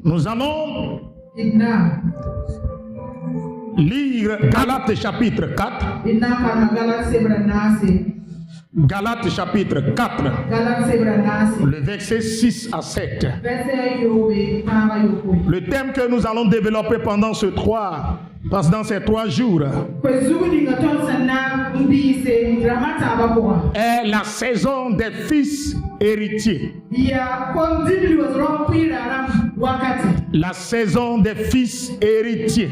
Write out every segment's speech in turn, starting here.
Nous allons lire Galates chapitre 4. Galates chapitre 4, le verset 6 à 7. Le thème que nous allons développer pendant ces 3 jours est la saison des fils héritiers. La saison des fils héritiers.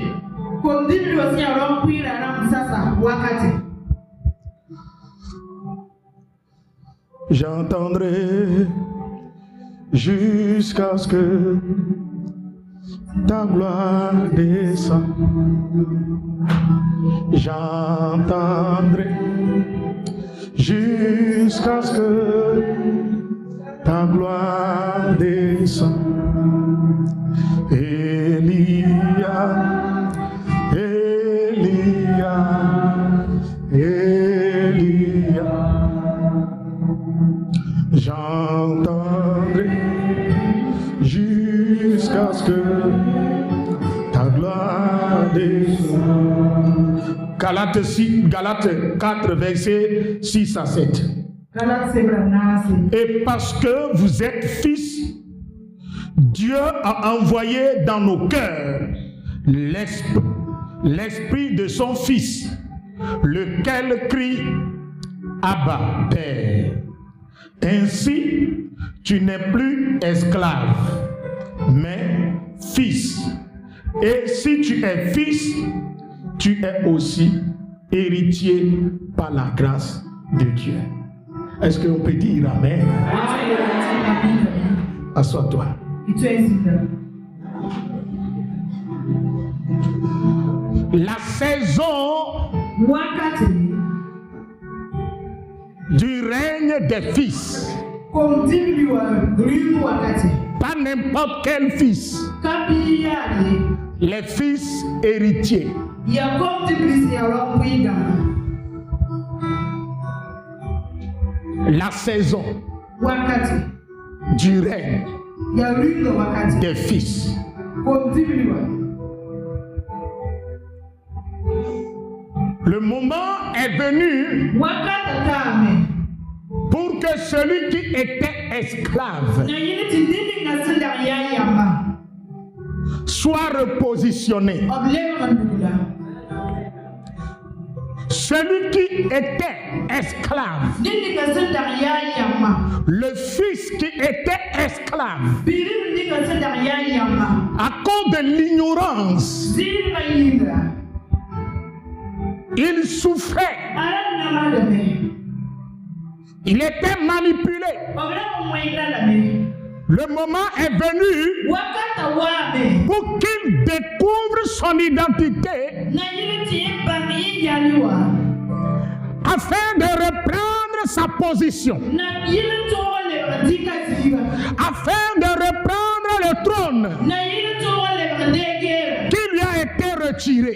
J'entendrai jusqu'à ce que ta gloire descende. J'entendrai jusqu'à ce que ta gloire descende. Elia, j'entendrai jusqu'à ce que ta gloire descende. Galates 4, versets 6 à 7. Et parce que vous êtes fils, Dieu a envoyé dans nos cœurs l'esprit de son Fils, lequel crie Abba, Père. Ainsi, tu n'es plus esclave, mais fils. Et si tu es fils, tu es aussi héritier par la grâce de Dieu. Est-ce qu'on peut dire Amen? Assois-toi. La saison du règne des fils. Pas n'importe quel fils. Les fils héritiers. La saison du règne des fils. Le moment est venu pour que celui qui était esclave soit repositionné. Celui qui était esclave, le fils qui était esclave, à cause de l'ignorance, il souffrait. Il était manipulé. Le moment est venu pour qu'il découvre son identité afin de reprendre sa position, afin de reprendre le trône qui lui a été retiré.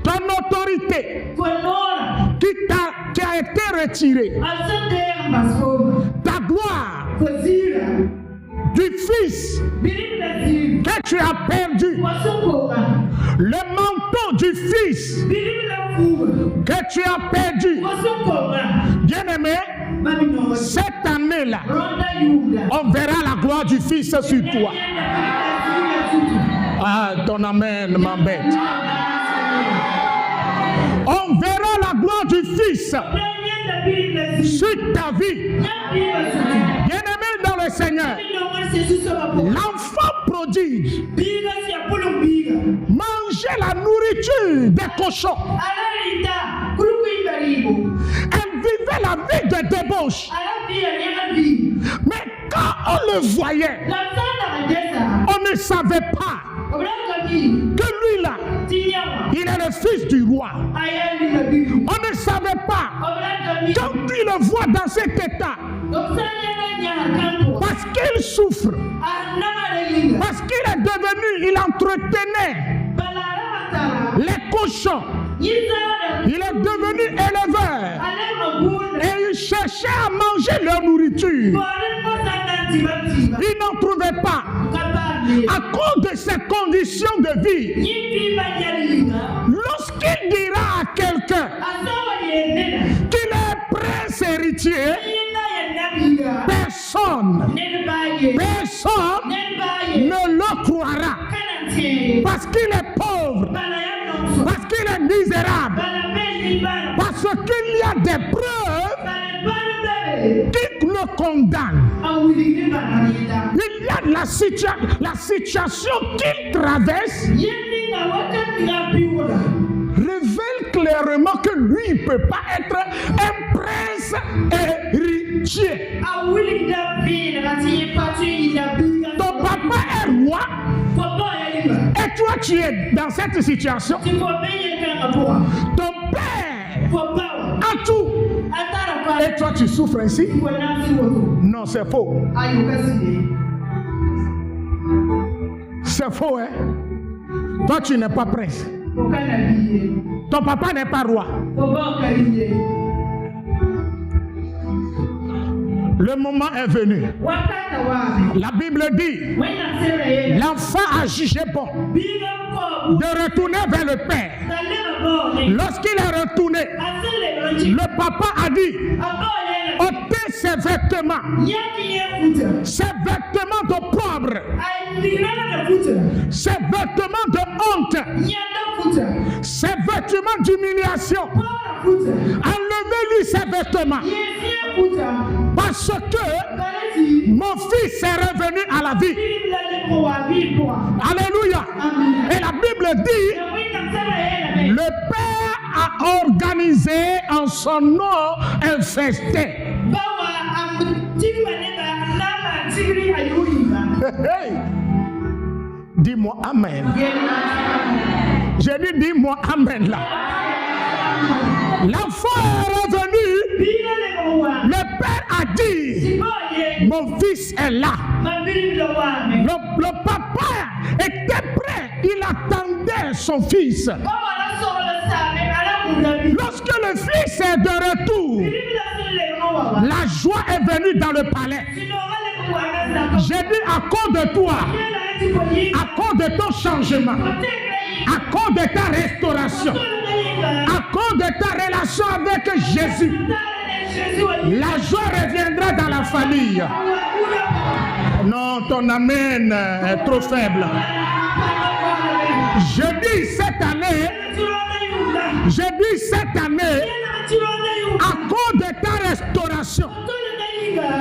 Ton autorité qui a été retirée, ta gloire du fils que tu as perdu, le manteau du fils que tu as perdu. Bien-aimé, cette année-là, on verra la gloire du fils sur toi. Ah, ton amen m'embête. On verra la gloire du fils sur ta vie. Bien-aimé dans le Seigneur, l'enfant prodige mangeait la nourriture des cochons. Elle vivait la vie de débauche. Mais quand on le voyait, on ne savait pas que lui là, il est le fils du roi. On ne savait pas. Quand tu le vois dans cet état, parce qu'il souffre, parce qu'il est devenu, il entretenait les cochons, il est devenu éleveur et il cherchait à manger leur nourriture. Il n'en trouvait pas. À cause de ses conditions de vie, lorsqu'il dira à quelqu'un qu'il est prince héritier, personne ne le croira. Parce qu'il est pauvre, parce qu'il est misérable, parce qu'il y a des preuves qui le condamnent. Il y a la situation qu'il traverse révèle clairement que lui ne peut pas être un prince héritier. Ton papa est roi et toi tu es dans cette situation. Ton père a tout et toi tu souffres ainsi. Non, c'est faux. C'est faux, hein? Toi tu n'es pas prince. Ton papa n'est pas roi. Le moment est venu. La Bible dit, l'enfant a jugé bon de retourner vers le père. Lorsqu'il est retourné, le papa a dit, ôtez ses vêtements d'opprobre, ses vêtements de honte, ses vêtements d'humiliation. Enlevez-lui ses vêtements. Parce que mon fils est revenu à la vie. Alléluia. Et la Bible dit, le père a organisé en son nom un festin. Hey. Dis-moi amen. J'ai dit dis-moi amen là. L'enfant est revenu. Le père a dit, mon fils est là. Le papa était prêt. Il attendait son fils. Lorsque le fils est de retour, la joie est venue dans le palais. J'ai dit à cause de toi, à cause de ton changement, à cause de ta restauration, à cause de ta relation avec Jésus, la joie reviendra dans la famille. Non, ton amen est trop faible. Je dis cette année, à cause de ta restauration,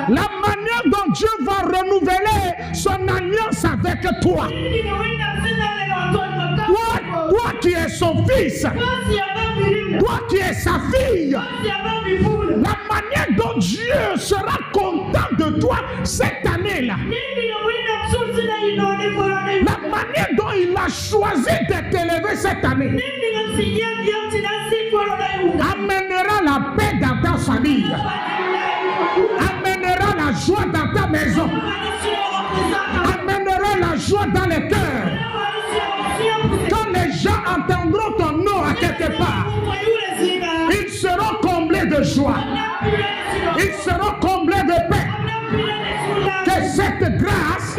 la manière dont Dieu va renouveler son alliance avec toi. Toi qui es son fils, toi qui es sa fille, la manière dont Dieu sera content de toi cette année-là, la manière dont il a choisi de t'élever cette année, amènera la paix dans ta famille, amènera la joie dans ta maison, amènera la joie dans les cœurs. Quand les gens entendront ton nom à quelque part, ils seront comblés de joie, ils seront comblés de paix. Que cette grâce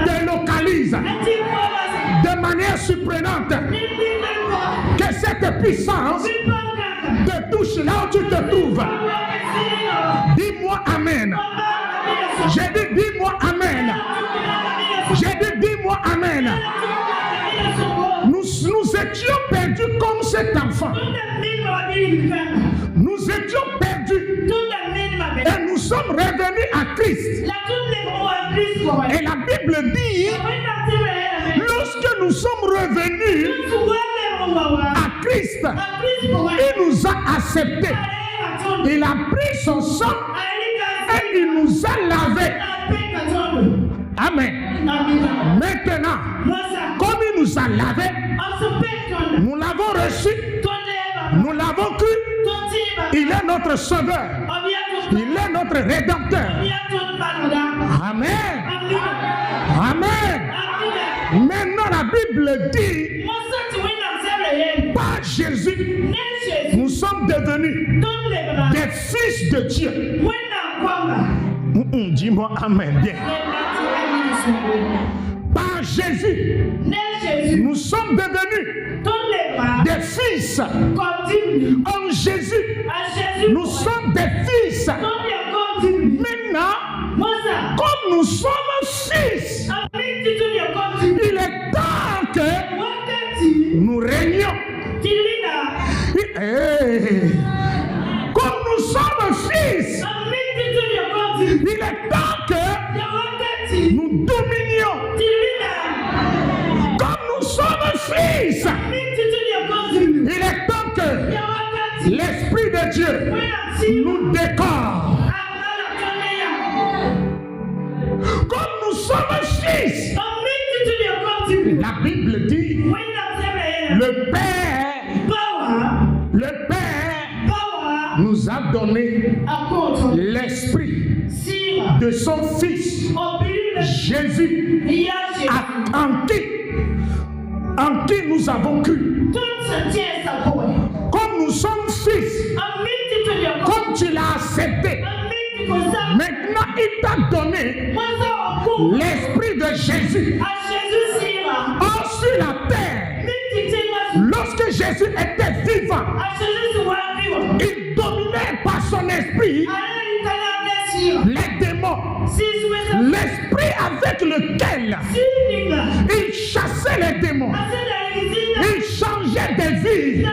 te localise de manière surprenante. Que cette puissance te touche là où tu te trouves. Dis-moi amen. J'ai dit dis-moi amen. J'ai dit dis-moi amen. Nous étions perdus comme cet enfant. Nous étions perdus. Et nous sommes revenus à Christ. Et la Bible dit, lorsque nous sommes revenus à Christ, il nous a acceptés. Il a pris son sang et il nous a lavés. Amen. Maintenant, comme il nous a lavés, nous l'avons reçu, nous l'avons cru. Il est notre sauveur. Il est notre rédempteur. Amen. Amen. Maintenant la Bible dit, par Jésus, nous sommes devenus des fils de Dieu. Dis-moi amen. Bien. Par Jésus, nous sommes devenus des fils. En Jésus, nous sommes des fils. Maintenant, comme nous sommes fils, il est temps que nous régnions. Comme nous sommes fils, il est temps que nous dominions. Comme nous sommes fils, il est temps que l'Esprit de Dieu nous décore. Comme nous sommes fils, la Bible dit, le Père nous a donné l'Esprit de son Fils, Jésus, en qui nous avons cru. Comme nous sommes fils, comme tu l'as accepté, maintenant il t'a donné l'Esprit de Jésus. Or sur la terre, lorsque Jésus était vivant, il dominait par son esprit les démons. L'esprit avec lequel il chassait les démons, il changeait des vies.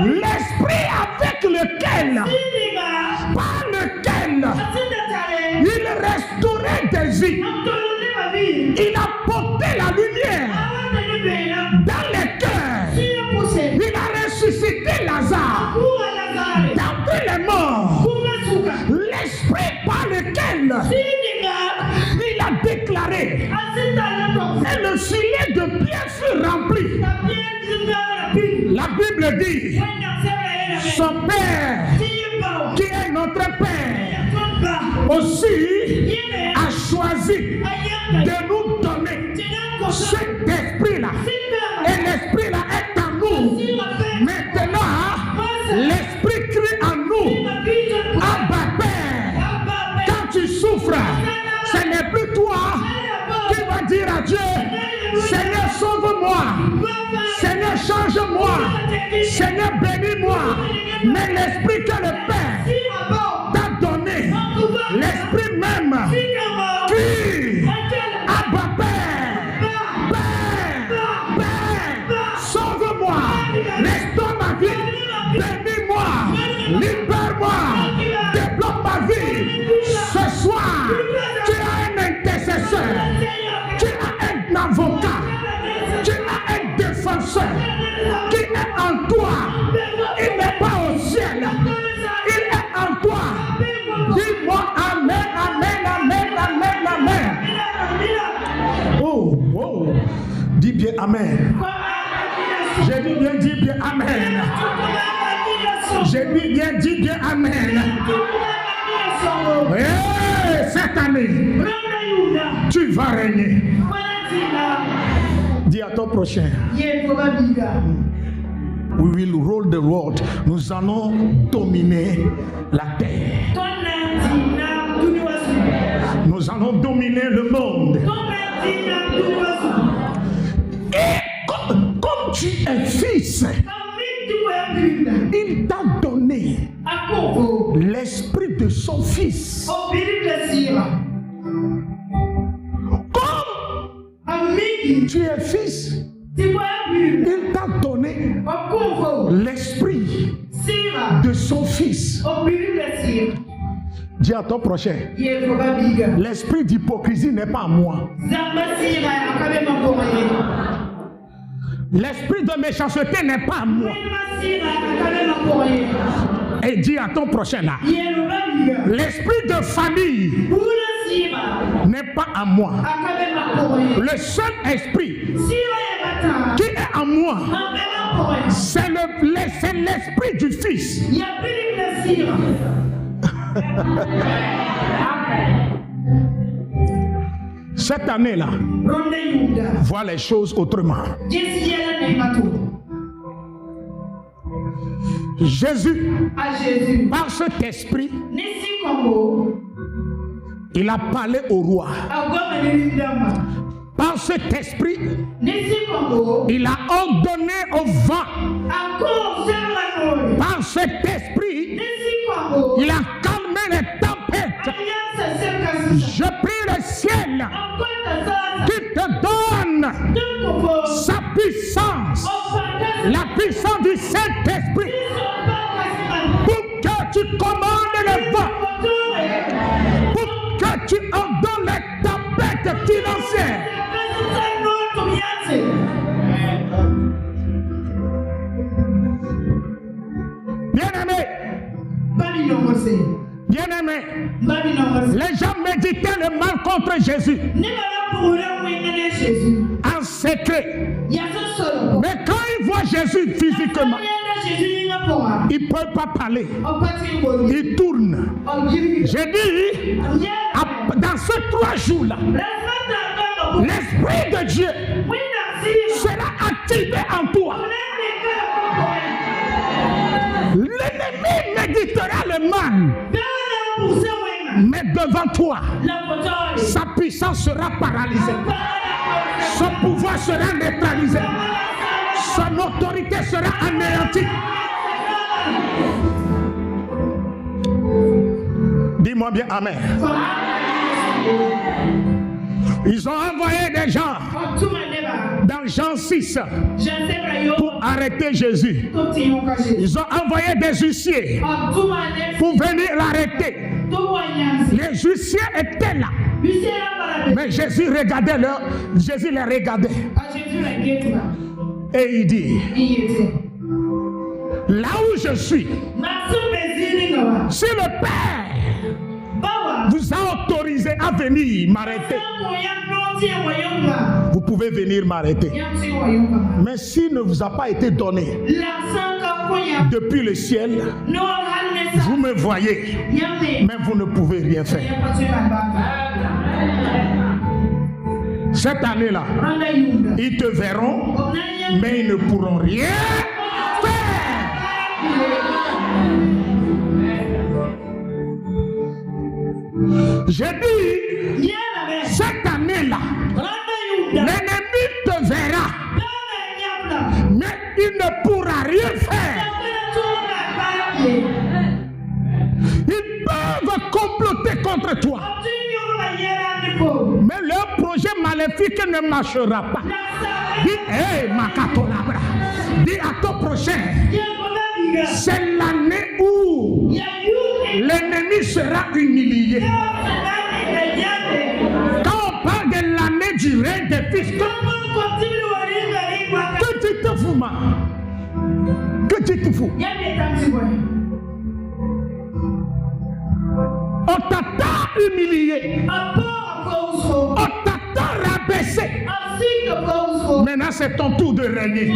L'esprit avec lequel, par lequel il restaurait des vies. Il a porté la lumière dans les cœurs. Il a ressuscité Lazare d'entre les morts. L'esprit par lequel il a déclaré et le filet de pierre fut rempli. La Bible dit, son Père, qui est notre Père, aussi a choisi de nous donner cet esprit-là. Et l'esprit-là est en nous. Maintenant, l'esprit crie en nous, Abba Père. Quand tu souffres, ce n'est plus toi qui vas dire à Dieu, Seigneur, sauve-moi, Seigneur, change-moi, Seigneur, bénis-moi. Mais l'esprit que le Père t'a donné, l'esprit même, crie, Abba Père, Père, sauve-moi, restaure ma vie, bénis-moi, libère-moi, débloque ma vie. Ce soir, tu as un intercesseur, tu as un avocat, tu as un défenseur qui est en toi. Il n'est pas au ciel, il est en toi. Dis-moi amen, amen, amen, amen, amen. Oh, dis bien amen. J'ai dit bien, dis bien amen. J'ai dit bien, dis bien amen. Hey, cette année, tu vas régner. Dis à ton prochain. We will rule the world. Nous allons dominer la terre. Nous allons dominer le monde. Et comme tu es fils, il t'a donné l'esprit de son fils. Comme tu es fils, il t'a donné l'esprit de son fils. Dis à ton prochain, l'esprit d'hypocrisie n'est pas à moi. L'esprit de méchanceté n'est pas à moi. Et dis à ton prochain là, l'esprit de famille n'est pas à moi. Le seul esprit qui est en moi, c'est l'esprit du Fils. Cette année-là, vois les choses autrement. Jésus, par cet esprit, Il a parlé au roi. Par cet esprit, il a ordonné au vent. Par cet esprit, il a calmé les tempêtes. Je prie le ciel qui te donne sa puissance, la puissance du Saint-Esprit, pour que tu commandes le vent, pour que tu ordonnes les tempêtes financières. Bien-aimé, les gens méditaient le mal contre Jésus en secret. Mais quand ils voient Jésus physiquement, ils ne peuvent pas parler. Ils tournent. J'ai dit, dans ces 3 jours-là, l'Esprit de Dieu sera activé en toi. L'ennemi méditera le mal, mais devant toi, sa puissance sera paralysée, son pouvoir sera neutralisé, son autorité sera anéantie. Dis-moi bien Amen. Ils ont envoyé des gens dans Jean 6 pour arrêter Jésus. Ils ont envoyé des huissiers pour venir l'arrêter. Les huissiers étaient là. Mais Jésus regardait Jésus les regardait. Et il dit, là où je suis, si le Père vous a autorisé à venir m'arrêter, vous pouvez venir m'arrêter. Mais s'il ne vous a pas été donné depuis le ciel, vous me voyez, mais vous ne pouvez rien faire. Cette année-là, ils te verront, mais ils ne pourront rien faire. J'ai dit, cette année-là, l'ennemi te verra, mais il ne pourra rien faire. Ils peuvent comploter contre toi, mais leur projet maléfique ne marchera pas. Dis, hey, Makatolabra, dis à ton prochain, c'est l'année où l'ennemi sera humilié. Quand on parle de l'année du règne des fils, que tu te fous, ma? Que tu te fous? On t'attend humilié. On t'attend rabaissé. Maintenant, c'est ton tour de régner.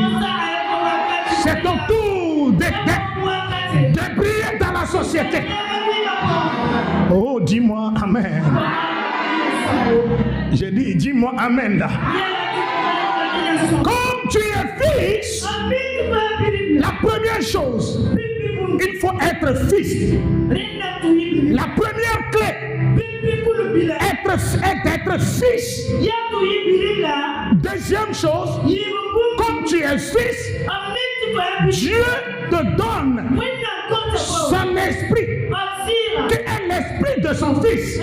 C'est ton tour de briller dans la société. Oh, dis-moi Amen. J'ai dit, dis-moi Amen là. Comme tu es fils, la première chose, il faut être fils. La première clé est d'être fils. Deuxième chose, comme tu es fils, Dieu te donne son esprit, qui est l'esprit de son fils.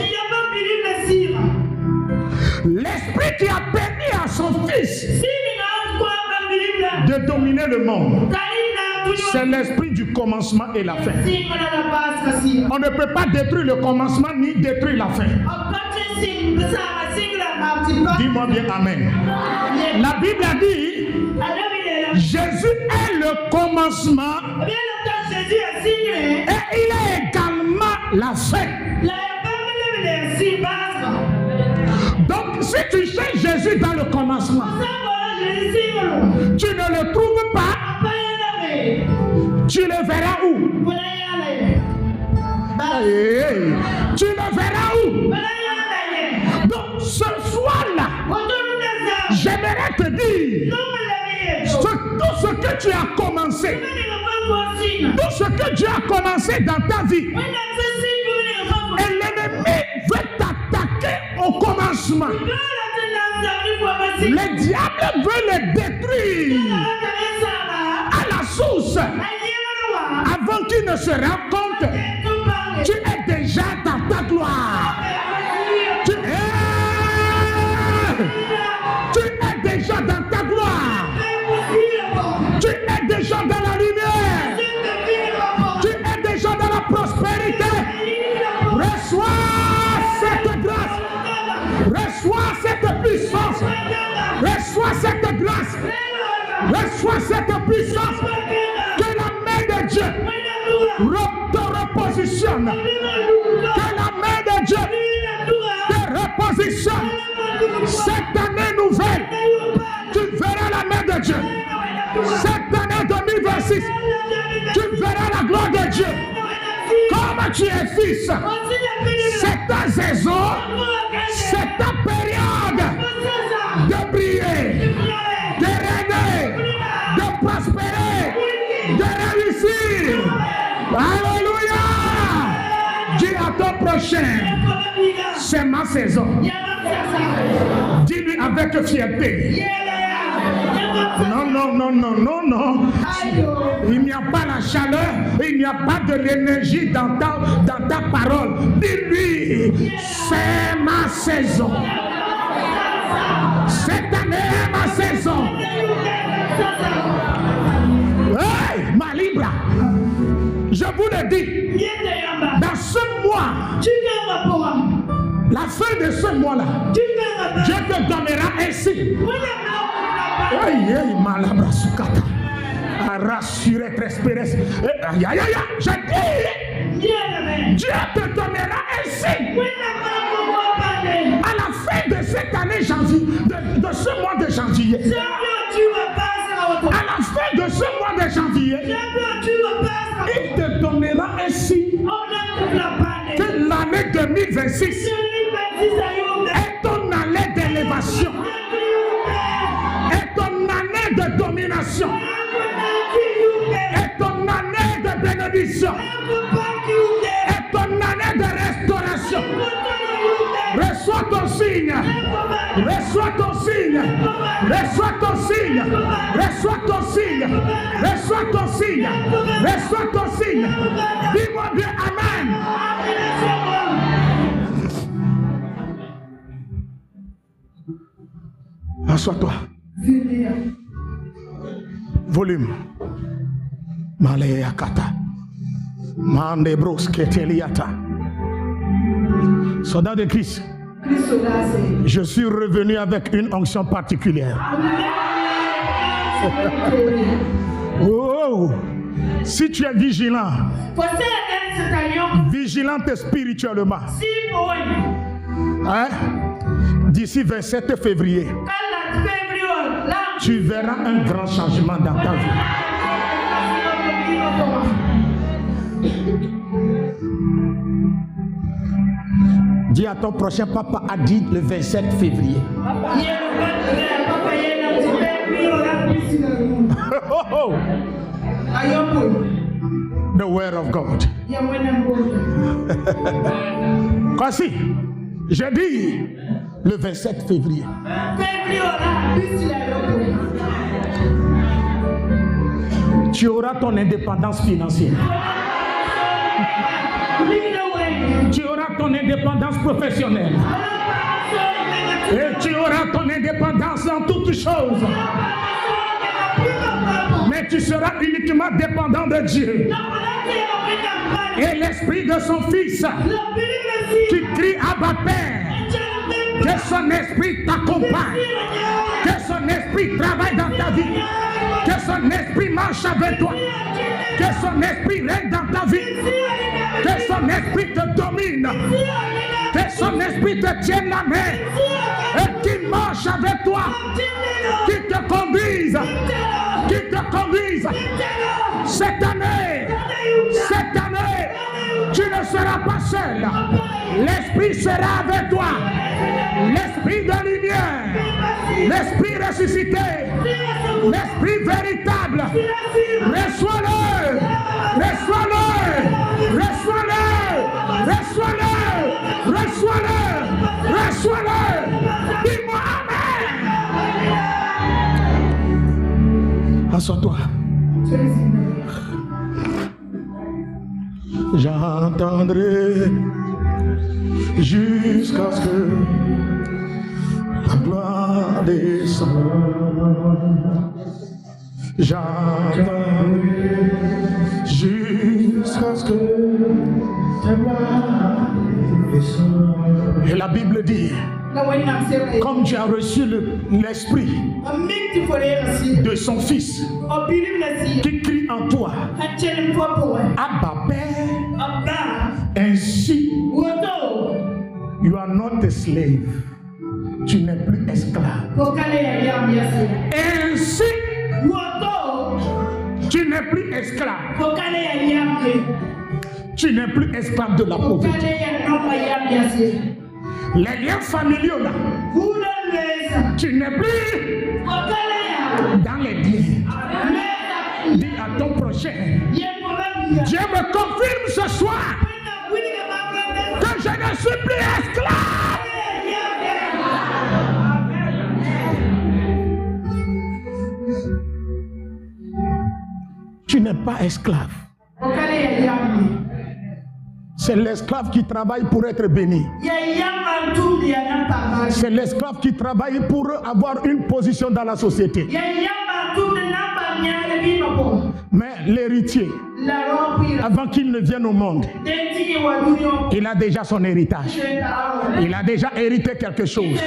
L'esprit qui a permis à son fils de dominer le monde. C'est l'esprit du commencement et la fin. On ne peut pas détruire le commencement ni détruire la fin. Dis-moi bien Amen. La Bible a dit, Jésus est le commencement et il est également la fin. Donc si tu cherches Jésus dans le commencement, tu ne le trouves pas. Tu le verras où? Tu le verras où? Donc ce soir-là, j'aimerais te dire tout ce que tu as commencé, tout ce que Dieu a commencé dans ta vie, et l'ennemi veut t'attaquer au commencement. Le diable veut le détruire à la source avant qu'il ne se rende compte. Tu es déjà dans ta gloire. Tu es déjà dans ta gloire. Tu es déjà dans la lumière. Tu es déjà dans la prospérité. Reçois cette grâce. Reçois cette puissance. Reçois cette grâce. Reçois cette puissance. Que la main de Dieu te repositionne. Que la main de Dieu te repositionne. Cette année nouvelle, tu verras la main de Dieu. Cette année 2026, tu verras la gloire de Dieu. Comme tu es fils, c'est ta saison, c'est ta période de briller, de régner, de prospérer, de réussir. Alléluia! Dis à ton prochain, c'est ma saison. Dis-lui avec fierté. Non, non, non, non, non, non. Il n'y a pas la chaleur, il n'y a pas de l'énergie dans ta parole. Dis-lui, c'est ma saison. Cette année est ma saison. Hey, ma Libra, je vous le dis, dans ce mois, la fin de ce mois-là, Dieu te donnera ainsi. Aïe, malabra sukata. Rassurez, respirez. Aïe, aïe, aïe, je dis, Dieu te donnera ainsi. À la fin de cette année janvier, de ce mois de janvier. À la fin de ce mois de janvier, il te donnera ainsi que l'année 2026 est ton année d'élévation. De domination et ton année de bénédiction et ton année de restauration. Reçois ton signe, reçois ton signe, reçois ton signe, reçois ton signe, reçois ton signe, reçois ton signe. Dis-moi bien amen. Assois-toi. Volume. Maleyakata. Mandebros keteliata. Soldat de Christ. Je suis revenu avec une onction particulière. Oh, si tu es vigilant, vigilante spirituellement, hein? D'ici 27 février, tu verras un grand changement dans ta vie. Dis à ton prochain, papa a dit le 27 février. The word of God. Voici, je dis le 27 février. Tu auras ton indépendance financière. Tu auras ton indépendance professionnelle. Et tu auras ton indépendance dans toutes choses. Mais tu seras uniquement dépendant de Dieu. Et l'esprit de son fils qui crie Abba Père. Que son esprit t'accompagne. Que son esprit travaille dans ta vie. Que son esprit marche avec toi. Que son esprit règne dans ta vie. Que son esprit te domine. Que son esprit te tienne la main. Et qu'il marche avec toi. Qu'il te conduise. Qu'il te conduise. Cette année, tu ne seras pas seul. L'esprit sera avec toi. L'esprit de lumière. L'esprit ressuscité. L'esprit véritable. Reçois-le. Reçois-le. Reçois-le. Reçois-le. Reçois-le. Reçois-le. Assois-toi. J'entendrai jusqu'à ce que la gloire descende. J'entendrai jusqu'à ce que ta gloire descende. Et la Bible dit, comme tu as reçu l'esprit de son fils qui crie en toi, Abba Père, ainsi you are not a slave, tu n'es plus esclave. Ainsi tu n'es plus esclave. Tu n'es plus esclave de la pauvreté. Les liens familiaux là, tu n'es plus dans les liens. Dis à ton prochain, Dieu me confirme ce soir que je ne suis plus esclave. Tu n'es pas esclave. C'est l'esclave qui travaille pour être béni. C'est l'esclave qui travaille pour avoir une position dans la société. Mais l'héritier, avant qu'il ne vienne au monde, il a déjà son héritage. Il a déjà hérité quelque chose.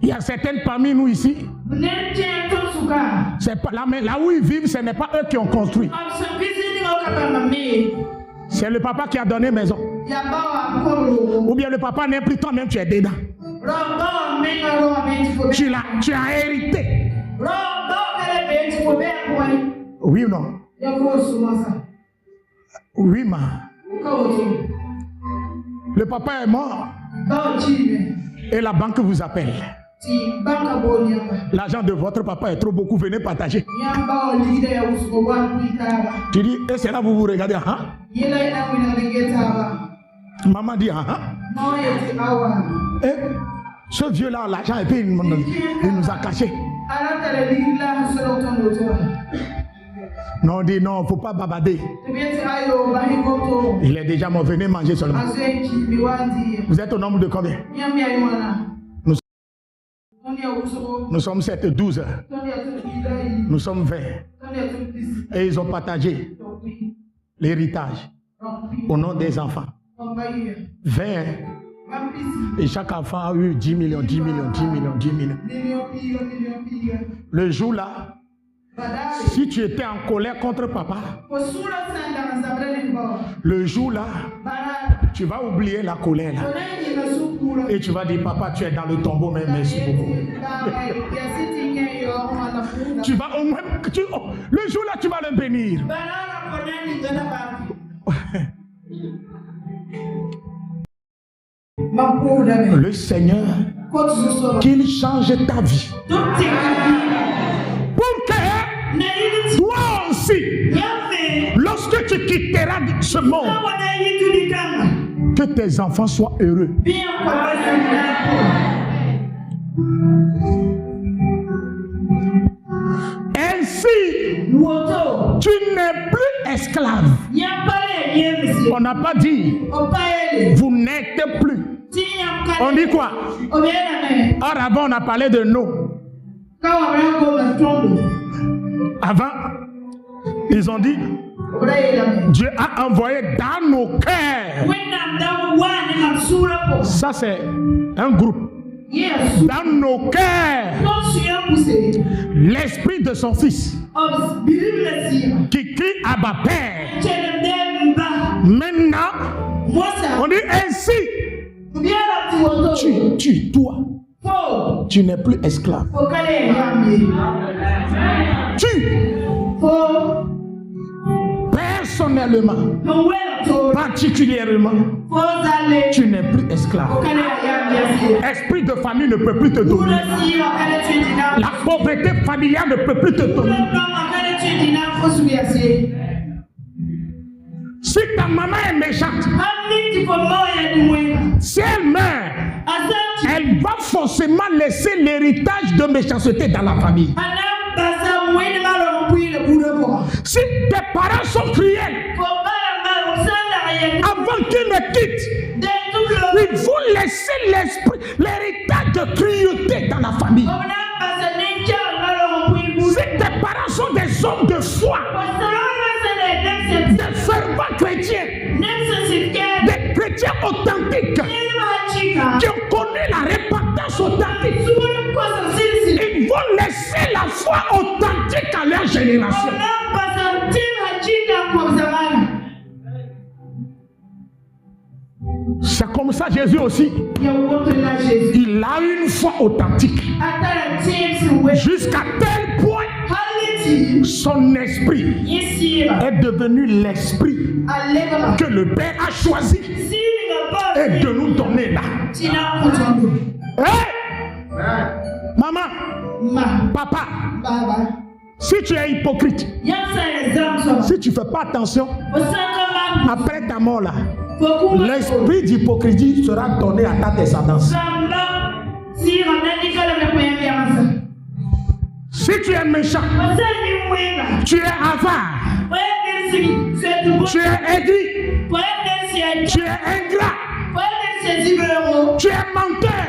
Il y a certaines parmi nous ici, c'est pas là où ils vivent, ce n'est pas eux qui ont construit. C'est le papa qui a donné maison. Ou bien le papa n'est plus toi-même, tu es dedans. Tu as hérité. Oui ou non? Oui, ma. Le papa est mort. Et la banque vous appelle. L'argent de votre papa est trop beaucoup, venez partager. Tu dis, et c'est là où vous regardez, hein? Maman dit, hein? Et ce vieux-là, l'argent, et puis il nous a cachés. Non, on dit non, il ne faut pas babader. Il est déjà mort, venez manger seulement. Vous êtes au nombre de combien? Nous sommes 7, 12 heures. Nous sommes 20. Et ils ont partagé l'héritage au nom des enfants. 20. Et chaque enfant a eu 10 millions, 10 millions, 10 millions, 10 millions. Le jour là, si tu étais en colère contre papa, le jour là, tu vas oublier la colère là. Et tu vas dire, papa, tu es dans le tombeau, mais merci beaucoup. Tu vas au moins, le jour là, tu vas le bénir. Le Seigneur, qu'il change ta vie. Pour que toi aussi, lorsque tu quitteras ce monde, que tes enfants soient heureux. Ainsi, tu n'es plus esclave. On n'a pas dit, vous n'êtes plus. On dit quoi? Or avant on a parlé de nous. Avant, ils ont dit, Dieu a envoyé dans nos cœurs. Ça c'est un groupe. Dans nos cœurs, l'esprit de son fils qui crie Abba Père. Maintenant, on dit ainsi. Toi, tu n'es plus esclave. Personnellement, particulièrement, tu n'es plus esclave. Esprit de famille ne peut plus te donner. La pauvreté familiale ne peut plus te donner. Si ta maman est méchante, si elle meurt, elle va forcément laisser l'héritage de méchanceté dans la famille. Si tes parents sont cruels, avant qu'ils ne quittent, il faut laisser l'héritage de cruauté dans la famille. Si tes parents sont des hommes de foi, des fervents chrétiens, des chrétiens authentiques, qui ont connu la repentance authentique, ils vont laisser la foi authentique à leur génération. C'est comme ça Jésus aussi. Il a une foi authentique. Jusqu'à tel point, son esprit est devenu l'esprit que le Père a choisi et de nous donner là. Hey! Maman, papa, si tu es hypocrite, si tu ne fais pas attention, après ta mort là, l'esprit d'hypocrisie sera donné à ta descendance. Si tu es méchant, tu es avare, tu es aigri, tu es ingrat, tu es menteur,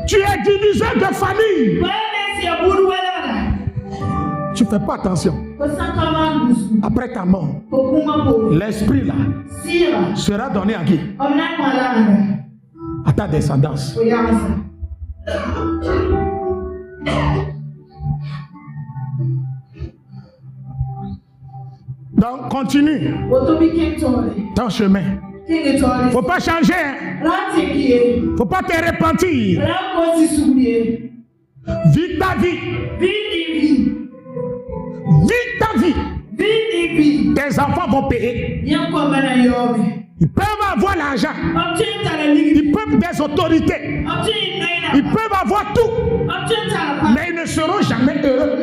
tu es diviseur de famille. Tu ne fais pas attention. Après ta mort, l'esprit là sera donné à qui? À ta descendance. Donc continue ton chemin. Faut pas changer. Faut pas te repentir. Vis ta vie. Vis ta vie. Tes enfants vont payer. Ils peuvent avoir l'argent. Ils peuvent des autorités. Ils peuvent avoir tout. Mais ils ne seront jamais heureux.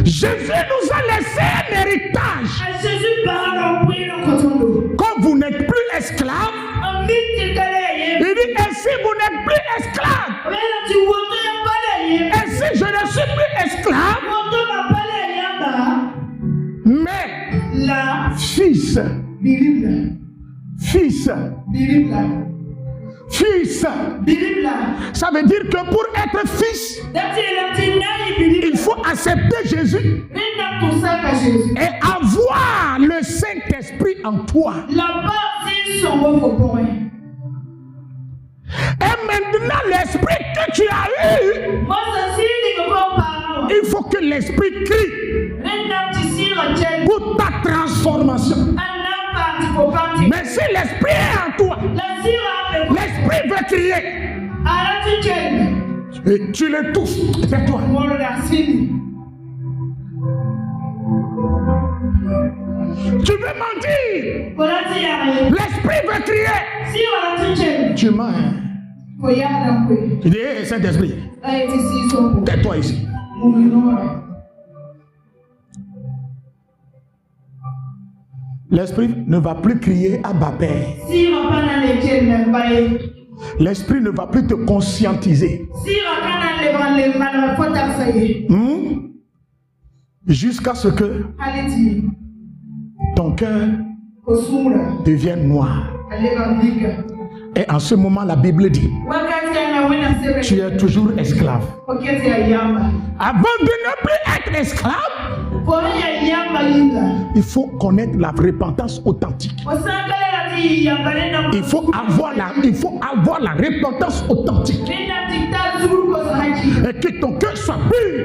Jésus nous a laissé un héritage. Quand vous n'êtes plus esclave, il dit ainsi vous n'êtes plus esclave. Ainsi je ne suis plus esclave, mais fils. Fils. Ça veut dire que pour être fils, il faut accepter Jésus et avoir le Saint-Esprit en toi. Et maintenant, l'esprit que tu as eu, il faut que l'esprit crie pour ta transformation. Mais si l'esprit est en toi, l'esprit veut crier. Et tu l'étouffes. Fais-toi. Tu veux mentir. L'esprit veut crier. Tu mens. Tu dis, hey, Saint-Esprit, tais-toi ici. L'esprit ne va plus crier à Père. L'esprit ne va plus te conscientiser. Jusqu'à ce que ton cœur devienne noir. Et en ce moment, la Bible dit, tu es toujours esclave. Avant de ne plus être esclave, il faut connaître la repentance authentique. Il faut avoir la repentance authentique. Et que ton cœur soit pur.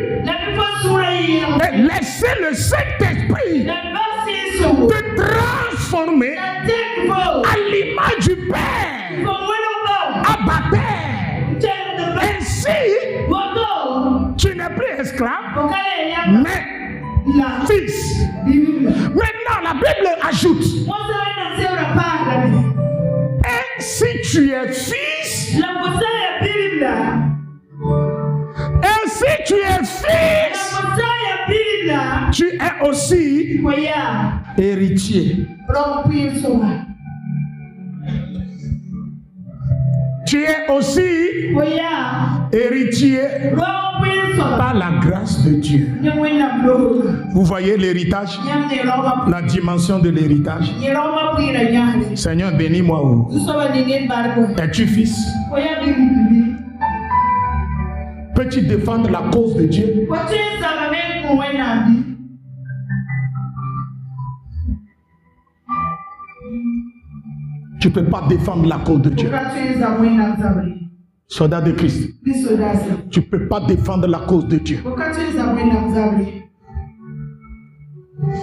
Et laisser le Saint-Esprit te transformer à l'image du Père. Abba Père. Ainsi, tu n'es plus esclave, mais fils. Maintenant, la Bible ajoute, et si tu es fils, et si tu es fils, Tu es aussi héritier. Tu es aussi héritier par la grâce de Dieu. Vous voyez l'héritage, la dimension de l'héritage. Seigneur, bénis-moi. Es-tu fils? Peux-tu défendre la cause de Dieu? Tu ne peux pas défendre la cause de Dieu. Soldat de Christ. Tu ne peux pas défendre la cause de Dieu.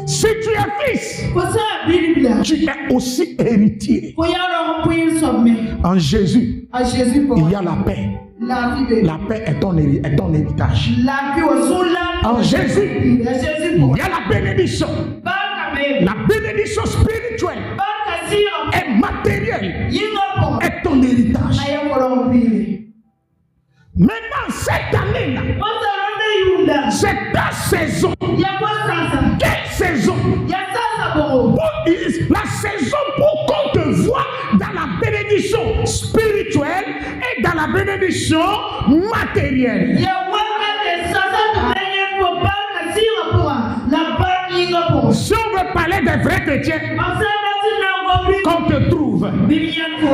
Si tu es fils, tu es aussi héritier. En Jésus, il y a la paix. La paix est ton héritage. En Jésus, il y a la bénédiction. La bénédiction spirituelle et matérielle est ton héritage. Maintenant, cette année-là, c'est ta saison. Quelle saison? La saison pour qu'on te voie dans la bénédiction spirituelle et dans la bénédiction matérielle. Si on veut parler des vrais chrétiens, qu'on te trouve.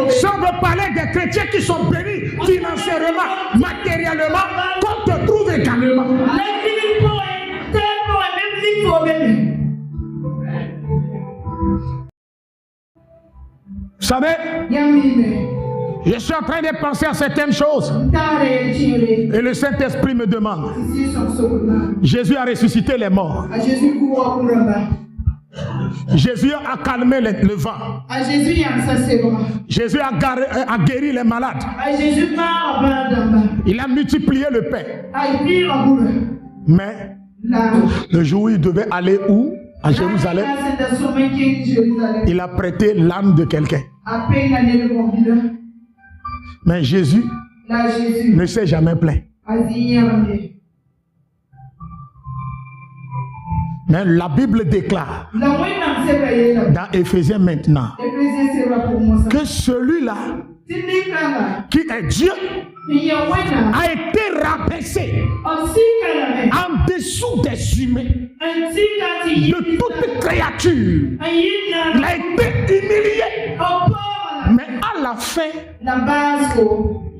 Si on veut parler des chrétiens qui sont bénis financièrement, matériellement, qu'on te trouve également. Vous savez, je suis en train de penser à certaines choses. Et le Saint-Esprit me demande. Jésus a ressuscité les morts. Jésus a calmé le vent. Jésus a guéri les malades. Il a multiplié le pain. Mais le jour où il devait aller où? À Jérusalem. Il a prêté l'âme de quelqu'un. Mais Jésus ne s'est jamais plaint. Mais la Bible déclare dans Éphésiens maintenant que celui-là qui est Dieu a été rabaissé en dessous des humains, de toute créature. Il a été humilié. Mais à la fin,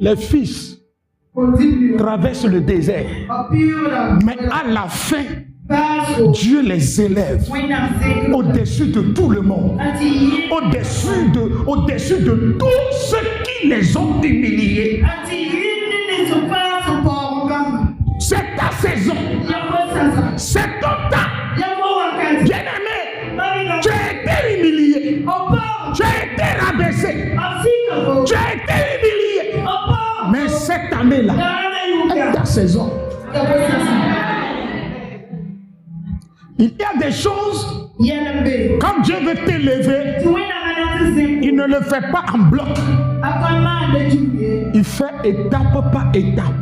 les fils traversent le désert. Mais à la fin, Dieu les élève au-dessus de tout le monde, au-dessus de tous ceux qui les ont humiliés. C'est ta saison, c'est ton temps. Bien-aimé, tu as été humilié, tu as été rabaissé, tu as été humilié. Mais cette année-là est ta saison. Il y a des choses, quand Dieu veut t'élever, il ne le fait pas en bloc. Il fait étape par étape.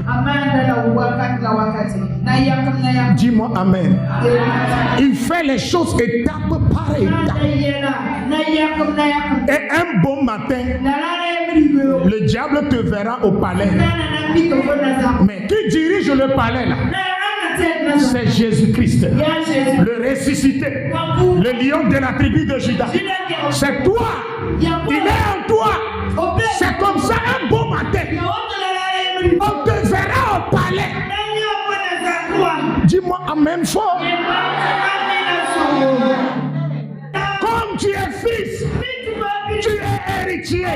Dis-moi amen. Il fait les choses étape par étape. Et un bon matin, le diable te verra au palais. Mais qui dirige le palais là? C'est Jésus-Christ, le ressuscité, le lion de la tribu de Juda. C'est toi, il est en toi. C'est comme ça un beau matin, on te verra au palais. Dis-moi amen fort. Comme tu es fils, tu es héritier.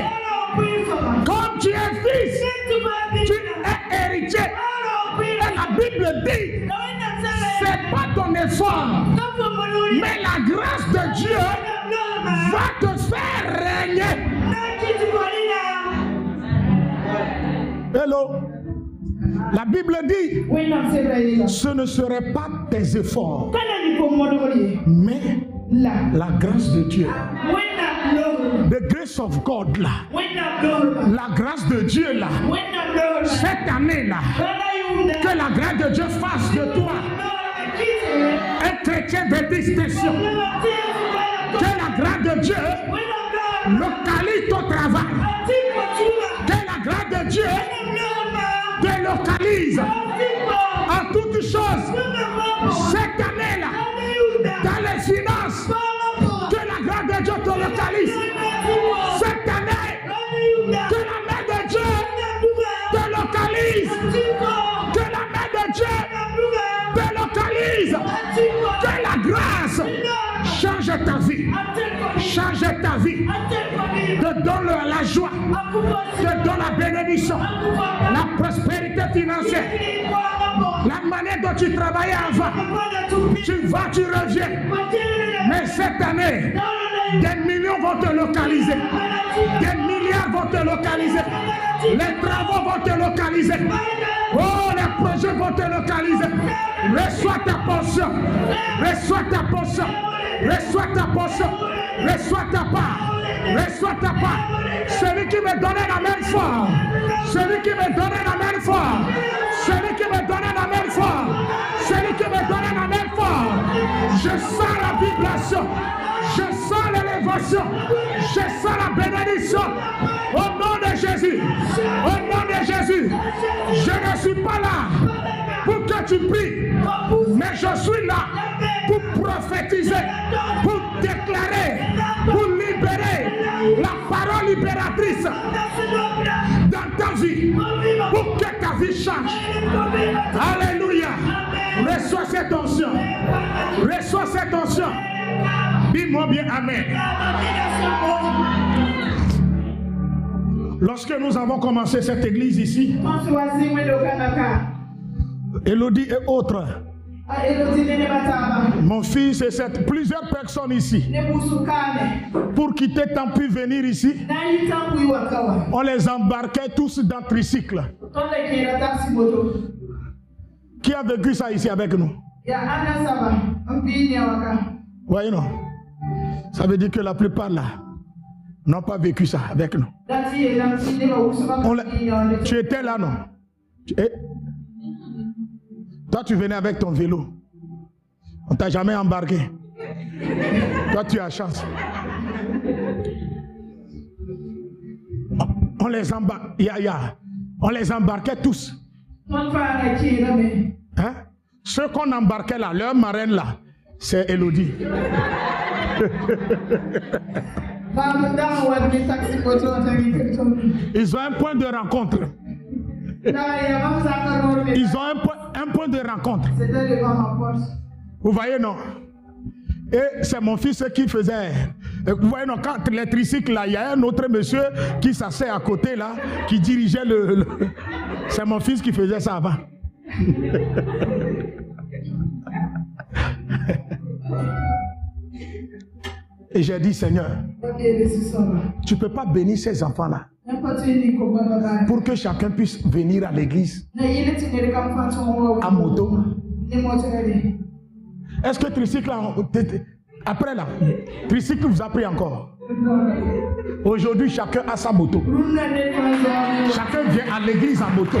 Comme tu es fils, tu es héritier. Et la Bible dit, c'est pas ton effort, mais la grâce de Dieu va te faire régner. Hello. La Bible dit, ce ne serait pas tes efforts, mais la grâce de Dieu. The grace of God là. La grâce de Dieu là. Cette année là. Que la grâce de Dieu fasse de toi un chrétien de distinction. Que la grâce de Dieu localise ton travail. Que la grâce de Dieu te localise en toutes choses. Cette année-là, dans les finances, que la grâce de Dieu te localise. Cette année, que la main de Dieu te localise. Que la main de Dieu te localise. Que la grâce change ta vie. Change ta vie. Te donne la joie. Te donne la bénédiction. La prospérité financière. La manière dont tu travaillais avant. Tu vas, tu reviens. Mais cette année, des millions vont te localiser. Des milliards vont te localiser. Les travaux vont te localiser. Oh, les projets vont te localiser. Reçois ta portion. Reçois ta portion. Reçois ta portion. Reçois ta part. Reçois ta part. Celui qui me donnait la même foi. Celui qui me donnait la même foi. Celui qui me donnait la même foi. Celui qui me donnait la même foi. Je sens la vibration. Je sens l'élévation. Je sens la bénédiction. Au nom de Jésus. Au nom de Jésus. Je ne suis pas là pour que tu pries. Mais je suis là pour prophétiser. Pour déclarer. Pour libérer la parole libératrice dans ta vie. Pour que ta vie change. Alléluia. Reçois cette onction. Reçois cette onction. Dis-moi bien Amen. Lorsque nous avons commencé cette église ici, Elodie et autres, mon fils et plusieurs personnes ici, pour quitter tant pu venir ici, on les embarquait tous dans tricycle. Qui a vécu ça ici avec nous? Voyez non? Ça veut dire que la plupart là n'ont pas vécu ça avec nous. Tu étais là, non? Toi, tu venais avec ton vélo. On t'a jamais embarqué. Toi, tu as chance. On les on les embarquait tous. Hein? Ceux qu'on embarquait là, leur marraine là, c'est Elodie. Ils ont un point de rencontre. Ils ont un point de rencontre. Vous voyez, non? Et c'est mon fils qui faisait. Vous voyez, non, quand les tricycles là, il y a un autre monsieur qui s'assait à côté là, qui dirigeait le... C'est mon fils qui faisait ça avant. Et j'ai dit, Seigneur, tu ne peux pas bénir ces enfants-là pour que chacun puisse venir à l'église à moto. Est-ce que tricycle, après là, tricycle vous a pris encore? Aujourd'hui, chacun a sa moto. Chacun vient à l'église en moto.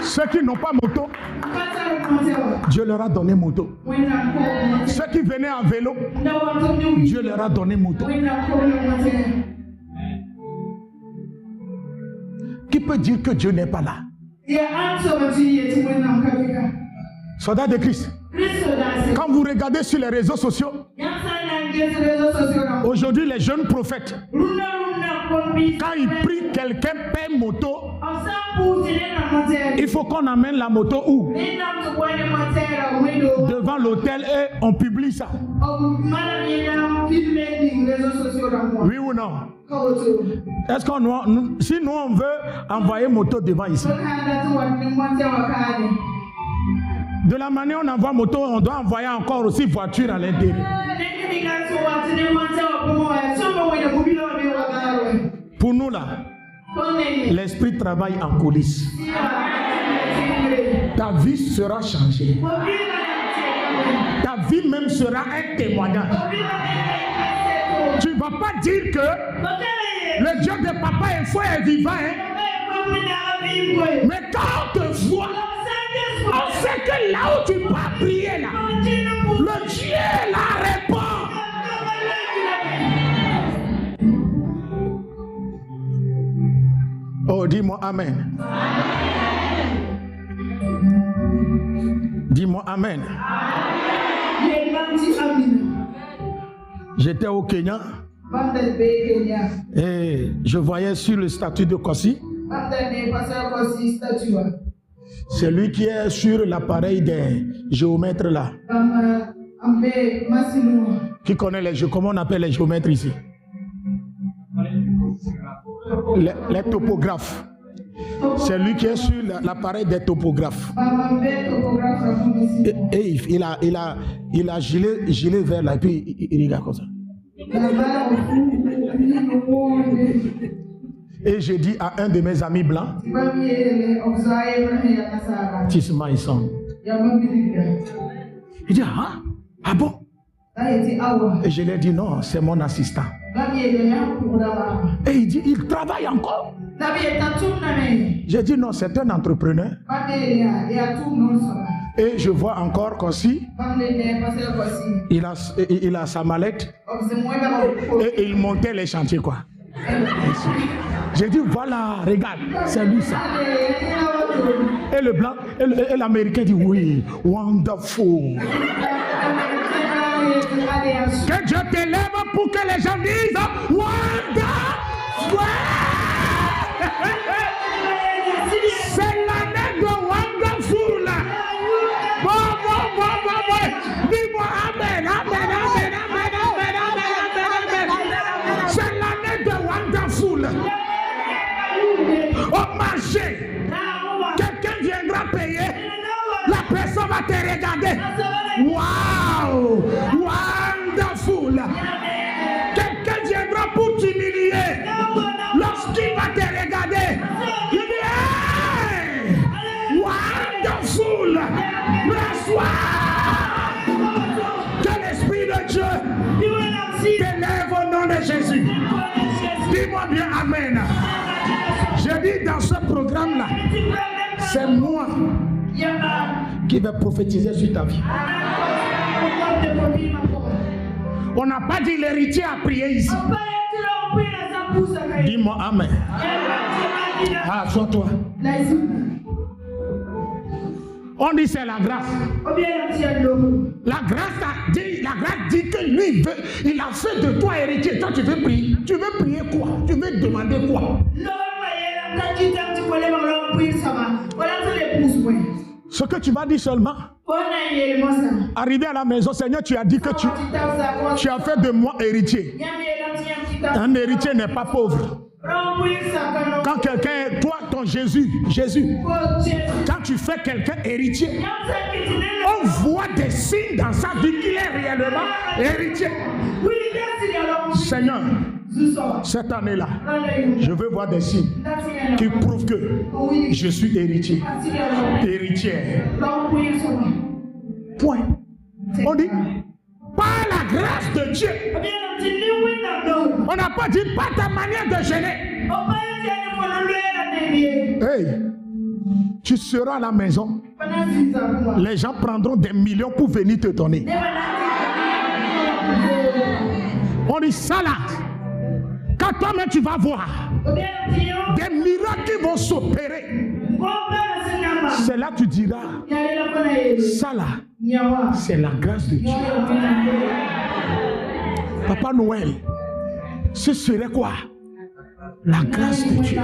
Ceux qui n'ont pas moto, Dieu leur a donné moto. Ceux qui venaient en vélo, Dieu leur a donné moto. Qui peut dire que Dieu n'est pas là? Soldat de Christ. Quand vous regardez sur les réseaux sociaux, aujourd'hui les jeunes prophètes, quand ils prient, quelqu'un paie moto, il faut qu'on amène la moto où? Devant l'hôtel et on publie ça. Oui ou non? Est-ce qu'on si nous on veut envoyer moto devant ici, de la manière on envoie moto, on doit envoyer encore aussi voiture à l'intérieur. Pour nous là, l'esprit travaille en coulisses. Ta vie sera changée. Ta vie même sera un témoignage. Tu ne vas pas dire que le Dieu de papa est fort et vivant. Hein? Mais quand on te voit Amen. Dis-moi Amen. J'étais au Kenya et je voyais sur le statut de Kossi, c'est lui qui est sur l'appareil des géomètres là. Qui connaît les comment on appelle les géomètres ici? Les topographes. C'est lui qui est sur l'appareil des topographes. Et il a gilet vert là et puis il regarde comme ça. Et j'ai dit à un de mes amis blancs, Tisma Isson. Il dit ah bon? Et je lui ai dit non, c'est mon assistant. Et il dit il travaille encore. J'ai dit non, c'est un entrepreneur. Et je vois encore qu'aussi il a sa mallette et il montait les chantiers quoi. J'ai dit voilà, regarde, c'est lui ça. Et le blanc et l'américain dit oui, wonderful. Que Dieu t'élève pour que les gens disent wonderful. C'est l'année de wonderful. Bon. Dis-moi amen, amen. C'est l'année de wonderful. Au marché, quelqu'un viendra payer. La personne va te regarder. Wow, wonderful. Quelqu'un viendra pour t'humilier. Lorsqu'il va te regarder, il dit hey, wonderful. Reçois. Que l'Esprit de Dieu t'élève au nom de Jésus. Dis-moi bien amen. Je dis dans ce programme-là, c'est moi qui vais prophétiser sur ta vie. On n'a pas dit l'héritier à prier ici. Dis-moi amen. Ah, sois-toi. On dit c'est la grâce. La grâce dit que lui, il a fait de toi héritier. Toi, tu veux prier. Tu veux prier quoi? Tu veux demander quoi? Ce que tu vas dire seulement. Arrivé à la maison, Seigneur, tu as dit que tu as fait de moi héritier. Un héritier n'est pas pauvre. Quand quelqu'un, toi, ton Jésus, quand tu fais quelqu'un héritier, on voit des signes dans sa vie qu'il est réellement héritier. Seigneur, cette année-là, je veux voir des signes qui prouvent que je suis héritier. Héritière. Point. On dit, par la grâce de Dieu. On n'a pas dit pas ta manière de gêner. Hey, tu seras à la maison. Les gens prendront des millions pour venir te donner. On dit ça là. Quand toi-même tu vas voir des miracles qui vont s'opérer, c'est là que tu diras, ça là, c'est la grâce de Dieu. Papa Noël, ce serait quoi? La grâce de Dieu.